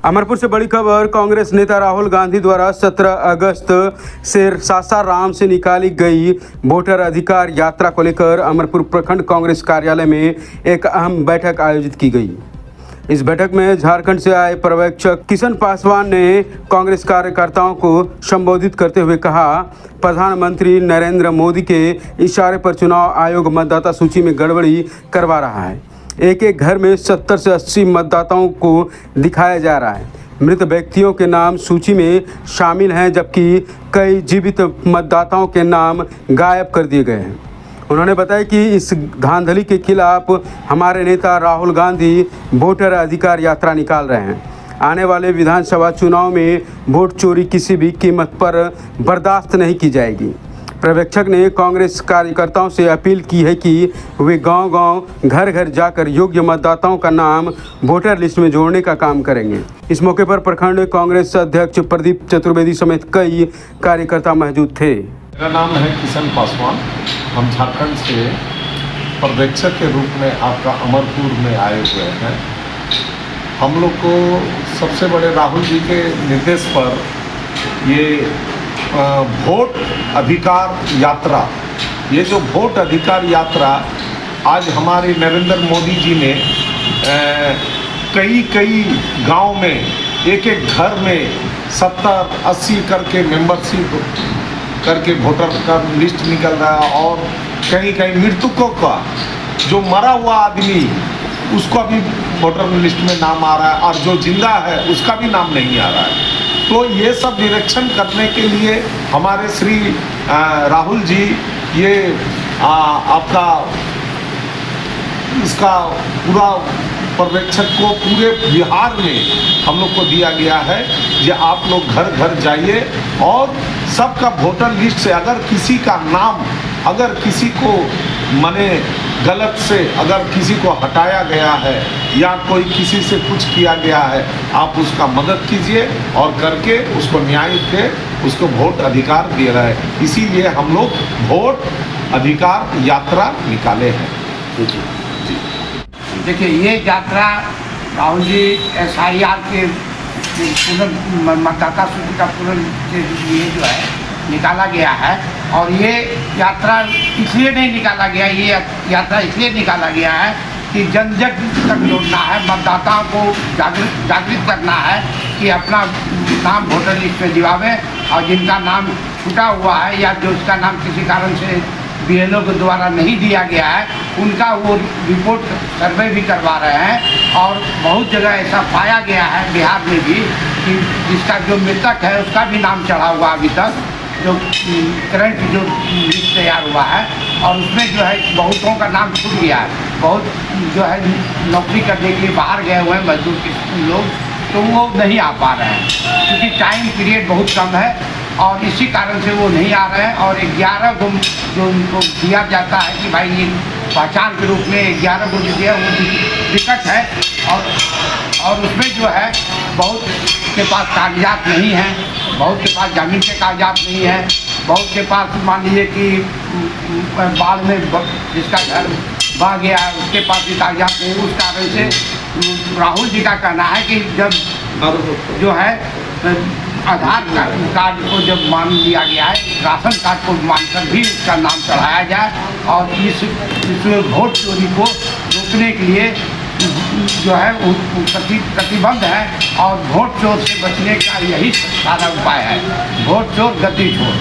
अमरपुर से बड़ी खबर। कांग्रेस नेता राहुल गांधी द्वारा 17 अगस्त से सासाराम से निकाली गई वोटर अधिकार यात्रा को लेकर अमरपुर प्रखंड कांग्रेस कार्यालय में एक अहम बैठक आयोजित की गई। इस बैठक में झारखंड से आए पर्यवेक्षक किशन पासवान ने कांग्रेस कार्यकर्ताओं को संबोधित करते हुए कहा, प्रधानमंत्री नरेंद्र मोदी के इशारे पर चुनाव आयोग मतदाता सूची में गड़बड़ी करवा रहा है। एक एक घर में 70 से 80 मतदाताओं को दिखाया जा रहा है। मृत व्यक्तियों के नाम सूची में शामिल हैं, जबकि कई जीवित मतदाताओं के नाम गायब कर दिए गए हैं। उन्होंने बताया कि इस धांधली के खिलाफ हमारे नेता राहुल गांधी वोटर अधिकार यात्रा निकाल रहे हैं। आने वाले विधानसभा चुनाव में वोट चोरी किसी भी कीमत पर बर्दाश्त नहीं की जाएगी। पर्यवेक्षक ने कांग्रेस कार्यकर्ताओं से अपील की है कि वे गांव-गांव, घर-घर जाकर योग्य मतदाताओं का नाम वोटर लिस्ट में जोड़ने का काम करेंगे। इस मौके पर प्रखंड कांग्रेस अध्यक्ष प्रदीप चतुर्वेदी समेत कई कार्यकर्ता मौजूद थे। मेरा नाम है किशन पासवान। हम झारखंड से पर्यवेक्षक के रूप में आपका अमरपुर में आए हुए हैं। हम लोग को सबसे बड़े राहुल जी के निर्देश पर ये वोट अधिकार यात्रा, ये जो वोट अधिकार यात्रा आज हमारे नरेंद्र मोदी जी ने कई गांव में एक एक घर में 70-80 करके मेंबरशिप करके वोटर का लिस्ट निकल रहा है और कहीं मृतकों का जो मरा हुआ आदमी उसका भी वोटर लिस्ट में नाम आ रहा है और जो जिंदा है उसका भी नाम नहीं आ रहा है। तो ये सब निरीक्षण करने के लिए हमारे श्री राहुल जी ये आपका इसका पूरा पर्यवेक्षक को पूरे बिहार में हम लोग को दिया गया है कि आप लोग घर घर जाइए और सबका वोटर लिस्ट से अगर किसी का नाम, अगर किसी को माने गलत से अगर किसी को हटाया गया है या कोई किसी से कुछ किया गया है, आप उसका मदद कीजिए और करके उसको न्याय दे, उसको वोट अधिकार दे रहा है। इसीलिए हम लोग वोट अधिकार यात्रा निकाले हैं। जी देखिए, ये यात्रा राहुल जी SIR के मतदाता सूची का ये जो है निकाला गया है और ये यात्रा इसलिए नहीं निकाला गया, ये यात्रा इसलिए निकाला गया है कि जन तक जोड़ना है, मतदाताओं को जागृत करना है कि अपना नाम वोटर लिस्ट में दिवावें और जिनका नाम छूटा हुआ है या जो उसका नाम किसी कारण से BLO के द्वारा नहीं दिया गया है, उनका वो रिपोर्ट सर्वे भी करवा रहे हैं। और बहुत जगह ऐसा पाया गया है बिहार में भी कि जिसका जो मृतक है उसका भी नाम चढ़ा हुआ अभी तक, जो करंट जो लिस्ट तैयार हुआ है और उसमें जो है बहुतों का नाम छूट गया है। बहुत जो है नौकरी करने के लिए बाहर गए हुए हैं मजदूर के लोग, तो वो नहीं आ पा रहे हैं क्योंकि टाइम पीरियड बहुत कम है और इसी कारण से वो नहीं आ रहे हैं। और 11 को जो उनको दिया जाता है कि भाई ये पहचान के रूप में 11 को जो दिया वो दिक्कत है और उसमें जो है बहुत के पास कागजात नहीं हैं, बहुत के पास ज़मीन के कागजात नहीं हैं, बहुत के पास मान लीजिए कि बाढ़ में जिसका घर बह गया है उसके पास भी कागजात नहीं। उस कारण से राहुल जी का कहना है कि जब जो है आधार कार्ड को जब मान लिया गया है, राशन कार्ड को मानकर भी इसका नाम चढ़ाया जाए और इस वोट चोरी को रोकने के लिए जो है प्रतिबद्ध है और वोट चोर से बचने का यही सारा उपाय है। वोट चोर गद्दी चोर।